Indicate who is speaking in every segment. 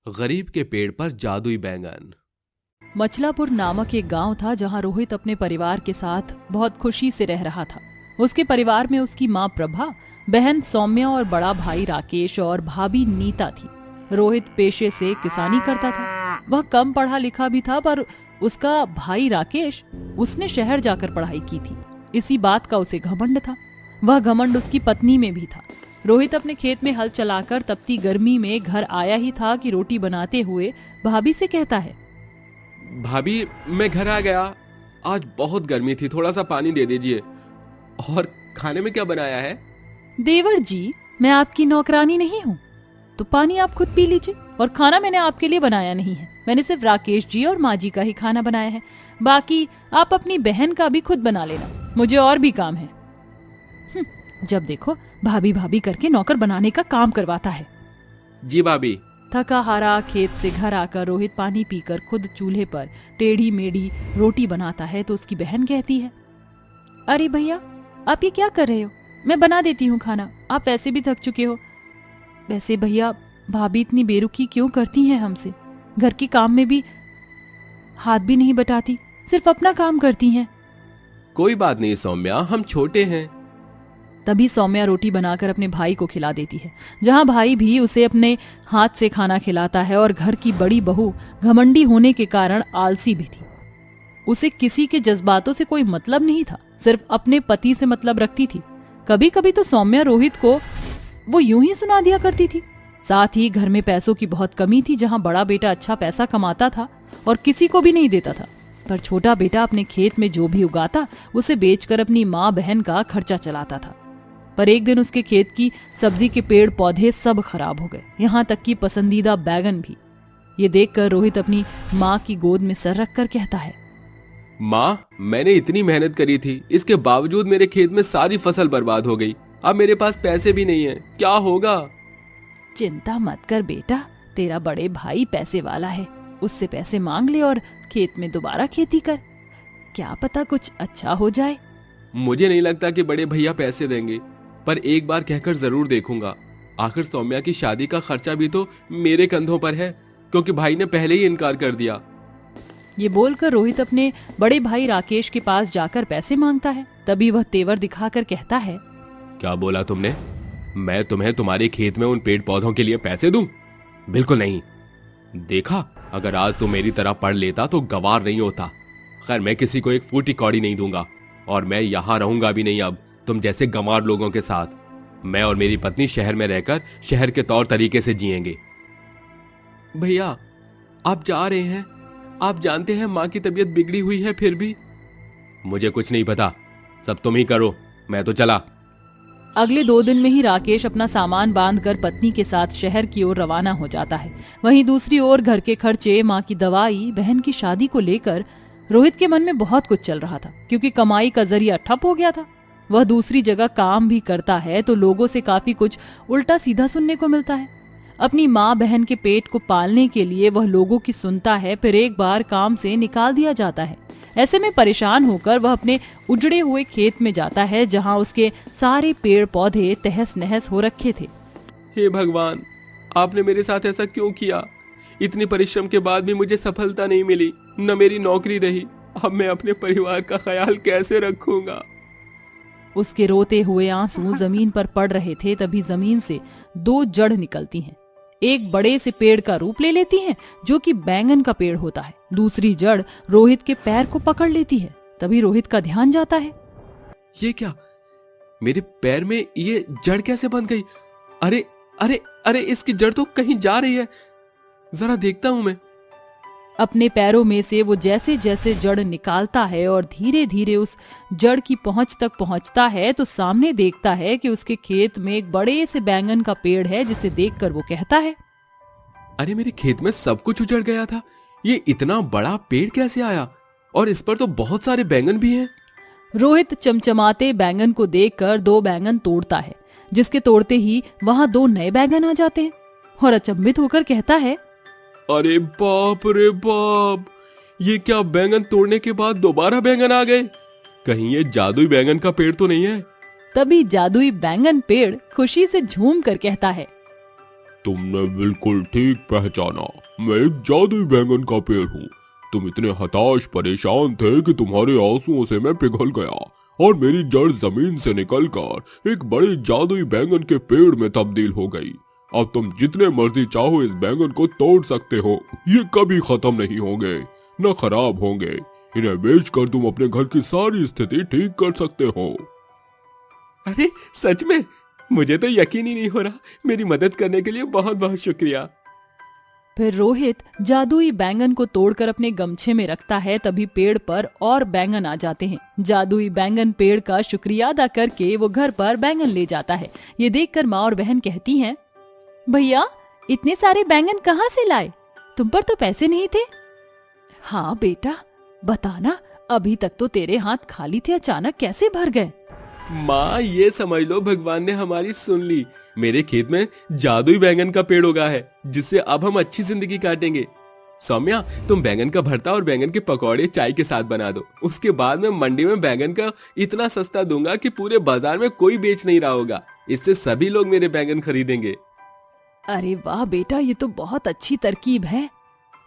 Speaker 1: गरीब के पेड़ पर जादुई बैंगन।
Speaker 2: मचलापुर नामक एक गांव था जहां रोहित अपने परिवार के साथ बहुत खुशी से रह रहा था। उसके परिवार में उसकी मां प्रभा, बहन सौम्या और बड़ा भाई राकेश और भाभी नीता थी। रोहित पेशे से किसानी करता था। वह कम पढ़ा लिखा भी था, पर उसका भाई राकेश, उसने शहर जाकर पढ़ाई की थी। इसी बात का उसे घमंड था। वह घमंड उसकी पत्नी में भी था। रोहित अपने खेत में हल चलाकर तपती गर्मी में घर आया ही था कि रोटी बनाते हुए भाभी से कहता है,
Speaker 1: भाभी, मैं घर आ गया। आज बहुत गर्मी थी, थोड़ा सा पानी दे दीजिए। और खाने में क्या बनाया है?
Speaker 2: देवर जी, मैं आपकी नौकरानी नहीं हूँ, तो पानी आप खुद पी लीजिए। और खाना मैंने आपके लिए बनाया नहीं है, मैंने सिर्फ राकेश जी और माँ जी का ही खाना बनाया है। बाकी आप अपनी बहन का भी खुद बना लेना, मुझे और भी काम है। जब देखो भाभी भाभी करके नौकर बनाने का काम करवाता है।
Speaker 1: जी भाभी।
Speaker 2: थका हारा खेत से घर आकर रोहित पानी पीकर खुद चूल्हे पर टेढ़ी मेढ़ी रोटी बनाता है तो उसकी बहन कहती है, अरे भैया, आप ये क्या कर रहे हो? मैं बना देती हूँ खाना, आप वैसे भी थक चुके हो। वैसे भैया, भाभी इतनी बेरुखी क्यों करती हैं हमसे? घर के काम में भी हाथ भी नहीं बटाती, सिर्फ अपना काम करती हैं।
Speaker 1: कोई बात नहीं सौम्या, हम छोटे हैं।
Speaker 2: तभी सौम्या रोटी बनाकर अपने भाई को खिला देती है, जहां भाई भी उसे अपने हाथ से खाना खिलाता है। और घर की बड़ी बहू घमंडी होने के कारण आलसी भी थी। उसे किसी के जज्बातों से कोई मतलब नहीं था, सिर्फ अपने पति से मतलब रखती थी। कभी कभी तो सौम्या रोहित को वो यूं ही सुना दिया करती थी। साथ ही घर में पैसों की बहुत कमी थी, जहां बड़ा बेटा अच्छा पैसा कमाता था और किसी को भी नहीं देता था, पर छोटा बेटा अपने खेत में जो भी उगाता उसे बेचकर अपनी माँ बहन का खर्चा चलाता था। पर एक दिन उसके खेत की सब्जी के पेड़ पौधे सब खराब हो गए, यहाँ तक कि पसंदीदा बैगन भी। ये देखकर रोहित अपनी माँ की गोद में सर रखकर कहता है,
Speaker 1: माँ, मैंने इतनी मेहनत करी थी, इसके बावजूद मेरे खेत में सारी फसल बर्बाद हो गई। अब मेरे पास पैसे भी नहीं है, क्या होगा?
Speaker 2: चिंता मत कर बेटा, तेरा बड़े भाई पैसे वाला है, उससे पैसे मांग ले और खेत में दोबारा खेती कर, क्या पता कुछ अच्छा हो जाए।
Speaker 1: मुझे नहीं लगता कि बड़े भैया पैसे देंगे, पर एक बार कहकर जरूर देखूंगा। आखिर सौम्या की शादी का खर्चा भी तो मेरे कंधों पर है, क्योंकि भाई ने पहले ही इनकार कर दिया।
Speaker 2: ये बोलकर रोहित अपने बड़े भाई राकेश के पास जाकर पैसे मांगता है। तभी वह तेवर दिखाकर कहता है,
Speaker 1: क्या बोला तुमने? मैं तुम्हें तुम्हारे खेत में उन पेड़ पौधों के लिए पैसे दूं? बिल्कुल नहीं। देखा, अगर आज तुम मेरी तरह पढ़ लेता तो गवार नहीं होता। खैर, मैं किसी को एक फूटी कौड़ी नहीं दूंगा, और मैं यहाँ रहूंगा भी नहीं अब तुम जैसे गंवार लोगों के साथ। मैं और मेरी पत्नी शहर में रहकर शहर के तौर तरीके से जिएंगे। भैया, आप जा रहे हैं? आप जानते हैं माँ की तबीयत बिगड़ी हुई है, फिर भी। मुझे कुछ नहीं पता, सब तुम ही करो, मैं तो चला।
Speaker 2: अगले 2 दिन में ही राकेश अपना सामान बांधकर पत्नी के साथ शहर की ओर रवाना हो जाता है। वहीं दूसरी ओर घर के खर्चे, माँ की दवाई, बहन की शादी को लेकर रोहित के मन में बहुत कुछ चल रहा था, क्योंकि कमाई का जरिया ठप हो गया था। वह दूसरी जगह काम भी करता है तो लोगों से काफी कुछ उल्टा सीधा सुनने को मिलता है। अपनी माँ बहन के पेट को पालने के लिए वह लोगों की सुनता है, फिर एक बार काम से निकाल दिया जाता है। ऐसे में परेशान होकर वह अपने उजड़े हुए खेत में जाता है, जहाँ उसके सारे पेड़ पौधे तहस नहस हो रखे थे।
Speaker 1: हे भगवान, आपने मेरे साथ ऐसा क्यों किया? इतनी परिश्रम के बाद भी मुझे सफलता नहीं मिली, न मेरी नौकरी रही। अब मैं अपने परिवार का ख्याल कैसे रखूंगा?
Speaker 2: उसके रोते हुए आंसू जमीन पर पड़ रहे थे। तभी जमीन से 2 जड़ निकलती हैं। एक बड़े से पेड़ का रूप ले लेती हैं, जो कि बैंगन का पेड़ होता है। दूसरी जड़ रोहित के पैर को पकड़ लेती है। तभी रोहित का ध्यान जाता है,
Speaker 1: ये क्या? मेरे पैर में ये जड़ कैसे बन गई? अरे अरे अरे, इसकी जड़ तो कहीं जा रही है, जरा देखता हूं मैं।
Speaker 2: अपने पैरों में से वो जैसे जैसे जड़ निकालता है और धीरे धीरे उस जड़ की पहुंच तक पहुंचता है, तो सामने देखता है कि उसके खेत में एक बड़े से बैंगन का पेड़ है, जिसे देखकर वो कहता है,
Speaker 1: अरे, मेरे खेत में सब कुछ उजड़ गया था, ये इतना बड़ा पेड़ कैसे आया? और इस पर तो बहुत सारे बैंगन भी हैं।
Speaker 2: रोहित चमचमाते बैंगन को देखकर 2 बैंगन तोड़ता है, जिसके तोड़ते ही वहां 2 नए बैंगन आ जाते हैं और अचंभित होकर कहता है,
Speaker 1: अरे बाप रे बाप, ये क्या? बैंगन तोड़ने के बाद दोबारा बैंगन आ गए? कहीं ये जादुई बैंगन का पेड़ तो नहीं है?
Speaker 2: तभी जादुई बैंगन पेड़ खुशी से झूम कर कहता है,
Speaker 1: तुमने बिल्कुल ठीक पहचाना, मैं एक जादुई बैंगन का पेड़ हूँ। तुम इतने हताश परेशान थे कि तुम्हारे आंसुओं से मैं पिघल गया और मेरी जड़ जमीन से निकलकर एक बड़े जादुई बैंगन के पेड़ में तब्दील हो गई। अब तुम जितने मर्जी चाहो इस बैंगन को तोड़ सकते हो, ये कभी खत्म नहीं होंगे, न खराब होंगे। इन्हें बेचकर तुम अपने घर की सारी स्थिति ठीक कर सकते हो। अरे सच में? मुझे तो यकीन ही नहीं हो रहा। मेरी मदद करने के लिए बहुत बहुत शुक्रिया।
Speaker 2: फिर रोहित जादुई बैंगन को तोड़कर अपने गमछे में रखता है। तभी पेड़ पर और बैंगन आ जाते हैं। जादुई बैंगन पेड़ का शुक्रिया अदा करके वो घर पर बैंगन ले जाता है। ये देखकर माँ और बहन कहती हैं, भैया इतने सारे बैंगन कहाँ से लाए? तुम पर तो पैसे नहीं थे। हाँ बेटा, बताना, अभी तक तो तेरे हाथ खाली थे, अचानक कैसे भर गए?
Speaker 1: माँ ये समझ लो भगवान ने हमारी सुन ली। मेरे खेत में जादुई बैंगन का पेड़ उगा है, जिससे अब हम अच्छी जिंदगी काटेंगे। सौम्या, तुम बैंगन का भरता और बैंगन के पकौड़े चाय के साथ बना दो। उसके बाद मैं मंडी में बैंगन का इतना सस्ता दूंगा कि पूरे बाजार में कोई बेच नहीं रहा होगा। इससे सभी लोग मेरे बैंगन खरीदेंगे।
Speaker 2: अरे वाह बेटा, ये तो बहुत अच्छी तरकीब है।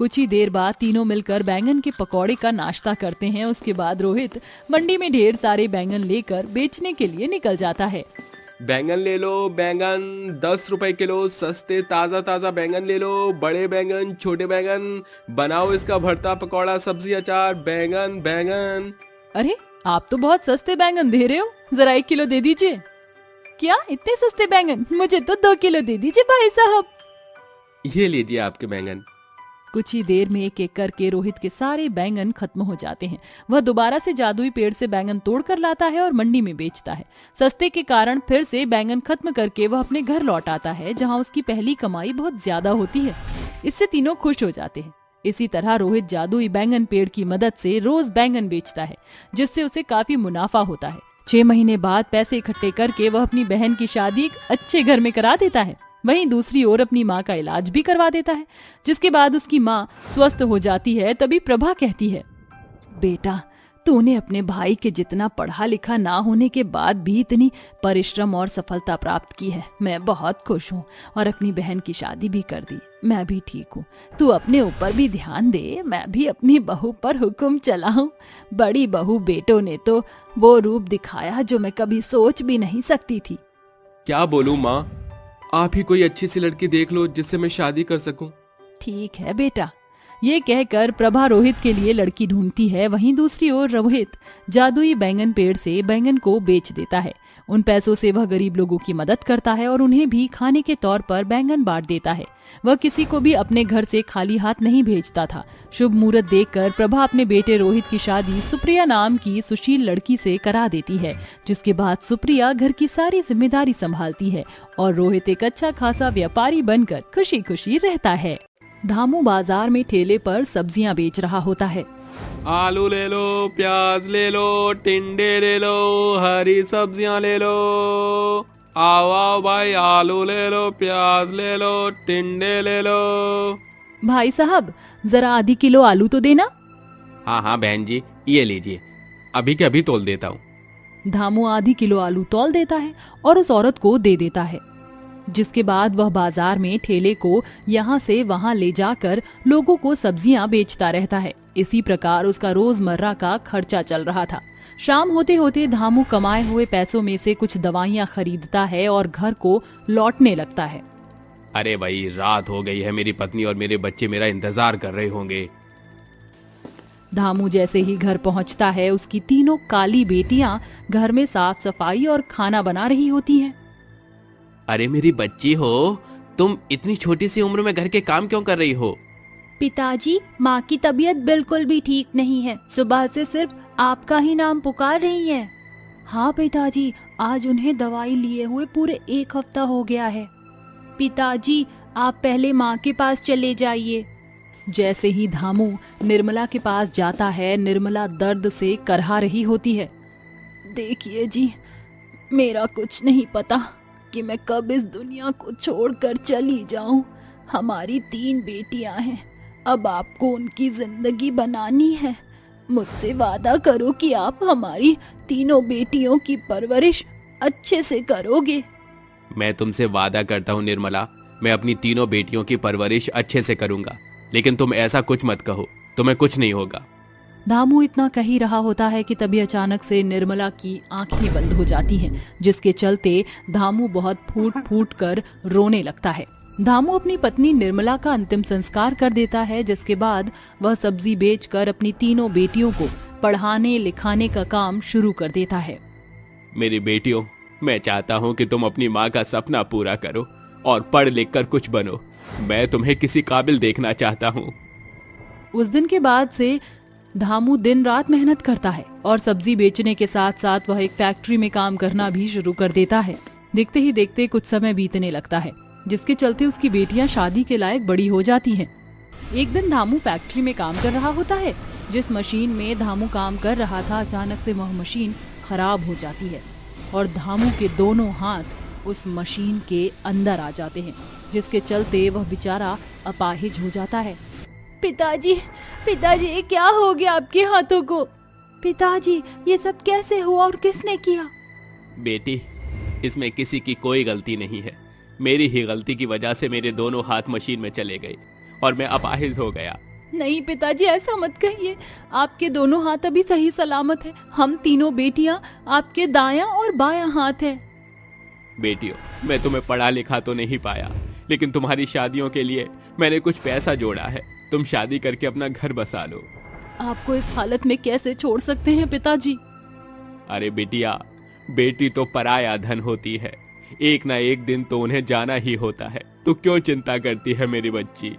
Speaker 2: कुछ ही देर बाद तीनों मिलकर बैंगन के पकौड़े का नाश्ता करते हैं। उसके बाद रोहित मंडी में ढेर सारे बैंगन लेकर बेचने के लिए निकल जाता है।
Speaker 1: बैंगन ले लो, बैंगन 10 रुपए किलो, सस्ते ताजा ताजा बैंगन ले लो। बड़े बैंगन, छोटे बैंगन, बनाओ इसका भरता, पकौड़ा, सब्जी, अचार। बैंगन बैंगन।
Speaker 2: अरे आप तो बहुत सस्ते बैंगन दे रहे हो, जरा 1 किलो दे दीजिए। क्या इतने सस्ते बैंगन? मुझे तो 2 किलो दे दीजिए भाई साहब।
Speaker 1: ये लीजिए आपके बैंगन।
Speaker 2: कुछ ही देर में एक एक करके रोहित के सारे बैंगन खत्म हो जाते हैं। वह दोबारा से जादुई पेड़ से बैंगन तोड़कर लाता है और मंडी में बेचता है। सस्ते के कारण फिर से बैंगन खत्म करके वह अपने घर लौट आता है, जहां उसकी पहली कमाई बहुत ज्यादा होती है। इससे तीनों खुश हो जाते हैं। इसी तरह रोहित जादुई बैंगन पेड़ की मदद से रोज बैंगन बेचता है, जिससे उसे काफी मुनाफा होता है। 6 महीने बाद पैसे इकट्ठे करके वह अपनी बहन की शादी एक अच्छे घर में करा देता है। वहीं दूसरी ओर अपनी माँ का इलाज भी करवा देता है, जिसके बाद उसकी माँ स्वस्थ हो जाती है। तभी प्रभा कहती है, बेटा तूने अपने भाई के जितना पढ़ा लिखा ना होने के बाद भी इतनी परिश्रम और सफलता प्राप्त की है। मैं बहुत खुश हूँ और अपनी बहन की शादी भी कर दी। मैं भी ठीक हूँ। तू अपने ऊपर भी ध्यान दे, मैं भी अपनी बहू पर हुक्म चलाऊं। बड़ी बहू बेटों ने तो वो रूप दिखाया जो मैं कभी सोच भी नहीं सकती थी।
Speaker 1: क्या बोलूं माँ, आप ही कोई अच्छी सी लड़की देख लो जिससे मैं शादी कर सकूं।
Speaker 2: ठीक है बेटा। ये कहकर प्रभा रोहित के लिए लड़की ढूंढती है। वहीं दूसरी ओर रोहित जादुई बैंगन पेड़ से बैंगन को बेच देता है। उन पैसों से वह गरीब लोगों की मदद करता है और उन्हें भी खाने के तौर पर बैंगन बांट देता है। वह किसी को भी अपने घर से खाली हाथ नहीं भेजता था। शुभ मुहूर्त देखकर प्रभा अपने बेटे रोहित की शादी सुप्रिया नाम की सुशील लड़की से करा देती है, जिसके बाद सुप्रिया घर की सारी जिम्मेदारी संभालती है और रोहित एक अच्छा खासा व्यापारी बनकर खुशी खुशी रहता है। धामू बाजार में ठेले पर सब्जियां बेच रहा होता है।
Speaker 1: आलू ले लो, प्याज ले लो, टिंडे ले लो, हरी सब्जियां ले लो। आओ आओ भाई, आलू ले लो, प्याज ले लो, टिंडे ले लो।
Speaker 2: भाई साहब जरा आधी किलो आलू तो देना।
Speaker 1: हाँ हाँ बहन जी, ये लीजिए, अभी के अभी तोल देता हूँ।
Speaker 2: धामू आधी किलो आलू तौल देता है और उस औरत को दे देता है, जिसके बाद वह बाजार में ठेले को यहाँ से वहाँ ले जाकर लोगों को सब्जियां बेचता रहता है। इसी प्रकार उसका रोजमर्रा का खर्चा चल रहा था। शाम होते होते धामू कमाए हुए पैसों में से कुछ दवाइयां खरीदता है और घर को लौटने लगता है।
Speaker 1: अरे भाई, रात हो गई है, मेरी पत्नी और मेरे बच्चे मेरा इंतजार कर रहे होंगे।
Speaker 2: धामू जैसे ही घर पहुँचता है, उसकी तीनों काली बेटियां घर में साफ सफाई और खाना बना रही होती हैं।
Speaker 1: अरे मेरी बच्ची हो, तुम इतनी छोटी सी उम्र में घर के काम क्यों कर रही हो?
Speaker 3: पिताजी, माँ की तबीयत बिल्कुल भी ठीक नहीं है। सुबह से सिर्फ आपका ही नाम पुकार रही हैं। हाँ पिताजी, आज उन्हें दवाई लिए हुए पूरे 1 हफ्ता हो गया है। पिताजी, आप पहले माँ के पास चले जाइए।
Speaker 2: जैसे ही धामू निर्मला के पास जाता है, निर्मला दर्द से करहा रही होती है। देखिए जी, मेरा कुछ नहीं पता कि मैं कब इस दुनिया को छोड़कर चली जाऊं। हमारी 3 बेटियां हैं, अब आपको उनकी जिंदगी बनानी है। मुझसे वादा करो कि आप हमारी तीनों बेटियों की परवरिश अच्छे से करोगे।
Speaker 1: मैं तुमसे वादा करता हूँ निर्मला, मैं अपनी तीनों बेटियों की परवरिश अच्छे से करूंगा, लेकिन तुम ऐसा कुछ मत कहो, तुम्हें कुछ नहीं होगा।
Speaker 2: धामू इतना कह ही रहा होता है कि तभी अचानक से निर्मला की आंखें बंद हो जाती हैं, जिसके चलते धामू बहुत फूट फूट कर रोने लगता है। धामू अपनी पत्नी निर्मला का अंतिम संस्कार कर देता है, जिसके बाद वह सब्जी बेचकर अपनी तीनों बेटियों को पढ़ाने लिखाने का काम शुरू कर देता है।
Speaker 1: मेरी बेटियों, मैं चाहता हूँ कि तुम अपनी माँ का सपना पूरा करो और पढ़ लिख कर कुछ बनो। मैं तुम्हें किसी काबिल देखना चाहता हूँ।
Speaker 2: उस दिन के बाद से धामू दिन रात मेहनत करता है और सब्जी बेचने के साथ साथ वह एक फैक्ट्री में काम करना भी शुरू कर देता है। देखते ही देखते कुछ समय बीतने लगता है, जिसके चलते उसकी बेटियां शादी के लायक बड़ी हो जाती हैं। एक दिन धामू फैक्ट्री में काम कर रहा होता है। जिस मशीन में धामू काम कर रहा था, अचानक से वह मशीन खराब हो जाती है और धामू के दोनों हाथ उस मशीन के अंदर आ जाते हैं, जिसके चलते वह बेचारा अपाहिज हो जाता है।
Speaker 3: पिताजी, पिताजी, ये क्या हो गया आपके हाथों को? पिताजी, ये सब कैसे हुआ और किसने किया?
Speaker 1: बेटी, इसमें किसी की कोई गलती नहीं है। मेरी ही गलती की वजह से मेरे दोनों हाथ मशीन में चले गए और मैं अपाहिज हो गया।
Speaker 3: नहीं पिताजी, ऐसा मत कहिए। आपके दोनों हाथ अभी सही सलामत है। हम तीनों बेटियां आपके दायां और बायां हाथ हैं।
Speaker 1: बेटियों, मैं तुम्हें पढ़ा लिखा तो नहीं पाया, लेकिन तुम्हारी शादियों के लिए मैंने कुछ पैसा जोड़ा है। तुम शादी करके अपना घर बसा लो।
Speaker 2: आपको इस हालत में कैसे छोड़ सकते हैं पिताजी?
Speaker 1: अरे बिटिया, बेटी तो पराया धन होती है। एक ना एक दिन तो उन्हें जाना ही होता है। तो क्यों चिंता करती है मेरी बच्ची?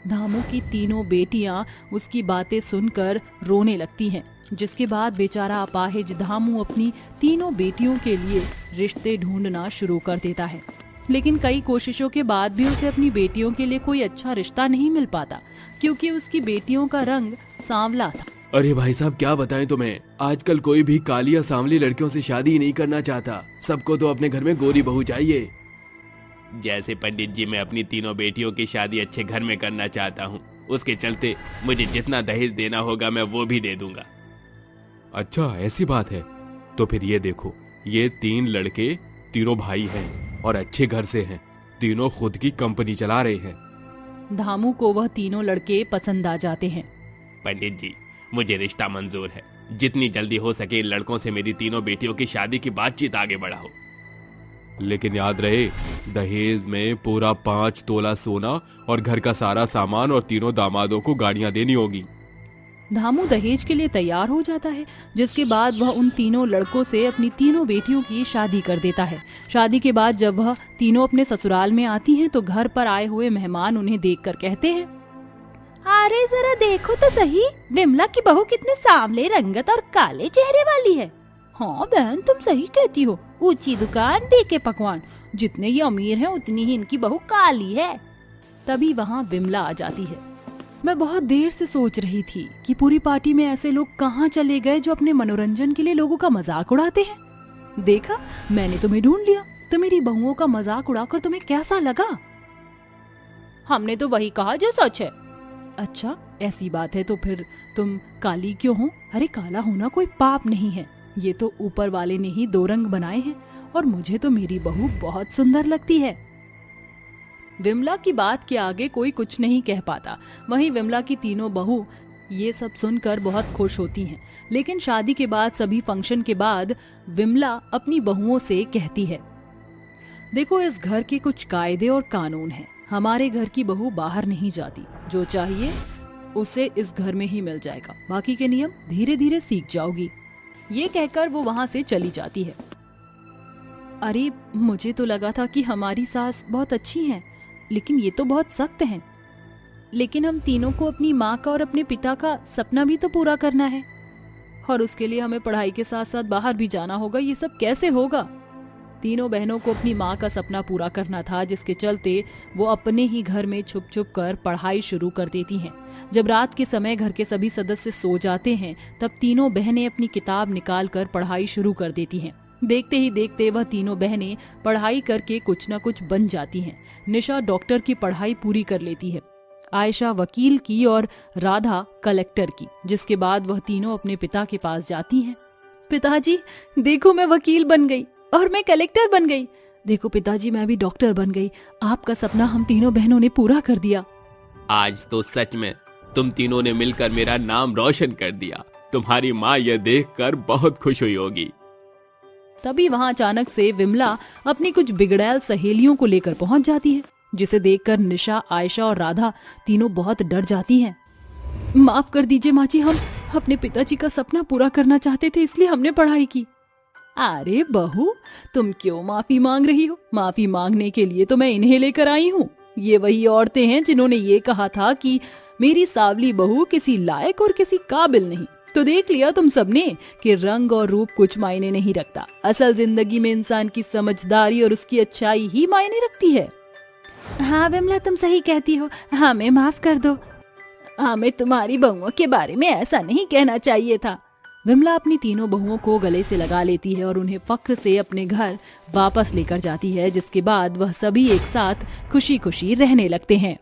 Speaker 2: धामू की तीनों बेटियां उसकी बातें सुनकर रोने लगती हैं, जिसके बाद बेचारा अपाहिज धामू अपनी तीनों बेटियों के लिए रिश्ते ढूंढना शुरू कर देता है। लेकिन कई कोशिशों के बाद भी उसे अपनी बेटियों के लिए कोई अच्छा रिश्ता नहीं मिल पाता, क्योंकि उसकी बेटियों का रंग सांवला था।
Speaker 1: अरे भाई साहब, क्या बताएं तुम्हें, आजकल कोई भी काली या सांवली लड़कियों से शादी नहीं करना चाहता। सबको तो अपने घर में गोरी बहू चाहिए। जैसे पंडित जी, मैं अपनी तीनों बेटियों की शादी अच्छे घर में करना चाहता हूँ। उसके चलते मुझे जितना दहेज देना होगा मैं वो भी दे दूंगा। अच्छा, ऐसी बात है। तो फिर ये देखो, ये 3 लड़के तीनों भाई हैं और अच्छे घर से हैं। तीनों खुद की कंपनी चला रहे हैं।
Speaker 2: धामू को वह तीनों लड़के पसंद आ जाते हैं।
Speaker 1: पंडित जी, मुझे रिश्ता मंजूर है। जितनी जल्दी हो सके इन लड़कों से मेरी तीनों बेटियों की शादी की बातचीत आगे बढ़ाओ। लेकिन याद रहे, दहेज में पूरा 5 तोला सोना और घर का सारा सामान और तीनों दामादों को गाड़ियां देनी होगी।
Speaker 2: धामू दहेज के लिए तैयार हो जाता है, जिसके बाद वह उन तीनों लड़कों से अपनी तीनों बेटियों की शादी कर देता है। शादी के बाद जब वह तीनों अपने ससुराल में आती हैं, तो घर पर आए हुए मेहमान उन्हें देखकर कहते हैं,
Speaker 3: अरे जरा देखो तो सही, विमला की बहू कितने सांवले रंगत और काले चेहरे वाली है। हाँ बहन, तुम सही कहती हो। ऊंची दुकान, बेके पकवान। जितने ये अमीर हैं उतनी ही इनकी बहू काली है।
Speaker 2: तभी वहाँ विमला आ जाती है। मैं बहुत देर से सोच रही थी कि पूरी पार्टी में ऐसे लोग कहाँ चले गए जो अपने मनोरंजन के लिए लोगों का मजाक उड़ाते हैं। देखा, मैंने तुम्हें ढूंढ लिया। तो मेरी बहुओं का मजाक उड़ाकर तुम्हें कैसा लगा?
Speaker 3: हमने तो वही कहा जो सच है।
Speaker 2: अच्छा, ऐसी बात है तो फिर तुम काली क्यों हो? अरे काला होना कोई पाप नहीं है। ये तो ऊपर वाले ने ही 2 रंग बनाए हैं और मुझे तो मेरी बहू बहुत सुंदर लगती है। विमला की बात के आगे कोई कुछ नहीं कह पाता। वहीं विमला की तीनों बहू ये सब सुनकर बहुत खुश होती हैं। लेकिन शादी के बाद सभी फंक्शन के बाद विमला अपनी बहुओं से कहती है, देखो, इस घर के कुछ कायदे और कानून हैं। हमारे घर की बहू बाहर नहीं जाती। जो चाहिए उसे इस घर में ही मिल जाएगा। बाकी के नियम धीरे धीरे सीख जाओगी। ये कहकर वो वहाँ से चली जाती है। अरे, मुझे तो लगा था कि हमारी सास बहुत अच्छी हैं, लेकिन ये तो बहुत सख्त हैं। लेकिन हम तीनों को अपनी माँ का और अपने पिता का सपना भी तो पूरा करना है, और उसके लिए हमें पढ़ाई के साथ साथ बाहर भी जाना होगा। ये सब कैसे होगा? तीनों बहनों को अपनी माँ का सपना पूरा करना था, जिसके चलते वो अपने ही घर में छुप छुप कर पढ़ाई शुरू कर देती हैं। जब रात के समय घर के सभी सदस्य सो जाते हैं, तब तीनों बहनें अपनी किताब निकाल कर पढ़ाई शुरू कर देती हैं। देखते ही देखते वह तीनों बहनें पढ़ाई करके कुछ न कुछ बन जाती हैं। निशा डॉक्टर की पढ़ाई पूरी कर लेती है, आयशा वकील की और राधा कलेक्टर की। जिसके बाद वह तीनों अपने पिता के पास जाती हैं। पिताजी, देखो, मैं वकील बन गई और मैं कलेक्टर बन गई। देखो पिताजी, मैं भी डॉक्टर बन गई। आपका सपना हम तीनों बहनों ने पूरा कर दिया।
Speaker 1: आज तो सच में तुम तीनों ने मिलकर मेरा नाम रोशन कर दिया। तुम्हारी माँ यह देखकर बहुत खुश हुई होगी।
Speaker 2: तभी वहां अचानक से विमला अपनी कुछ बिगड़ैल सहेलियों को लेकर पहुंच जाती है, जिसे देखकर निशा, आयशा और राधा तीनों बहुत डर जाती हैं। माफ कर दीजिए माँ जी, हम अपने पिताजी का सपना पूरा करना चाहते थे, इसलिए हमने पढ़ाई की। अरे बहू, तुम क्यों माफी मांग रही हो? माफी मांगने के लिए तो मैं इन्हें लेकर आई हूँ। ये वही औरतें हैं जिन्होंने ये कहा था कि मेरी सावली बहू किसी लायक और किसी काबिल नहीं। तो देख लिया तुम सबने कि रंग और रूप कुछ मायने नहीं रखता। असल जिंदगी में इंसान की समझदारी और उसकी अच्छाई ही मायने रखती है।
Speaker 3: हाँ विमला, तुम सही कहती हो, हमें माफ कर दो।
Speaker 2: हमें तुम्हारी बहुओं के बारे में ऐसा नहीं कहना चाहिए था। विमला अपनी तीनों बहुओं को गले से लगा लेती है और उन्हें फक्र से अपने घर वापस लेकर जाती है, जिसके बाद वह सभी एक साथ खुशी खुशी रहने लगते हैं।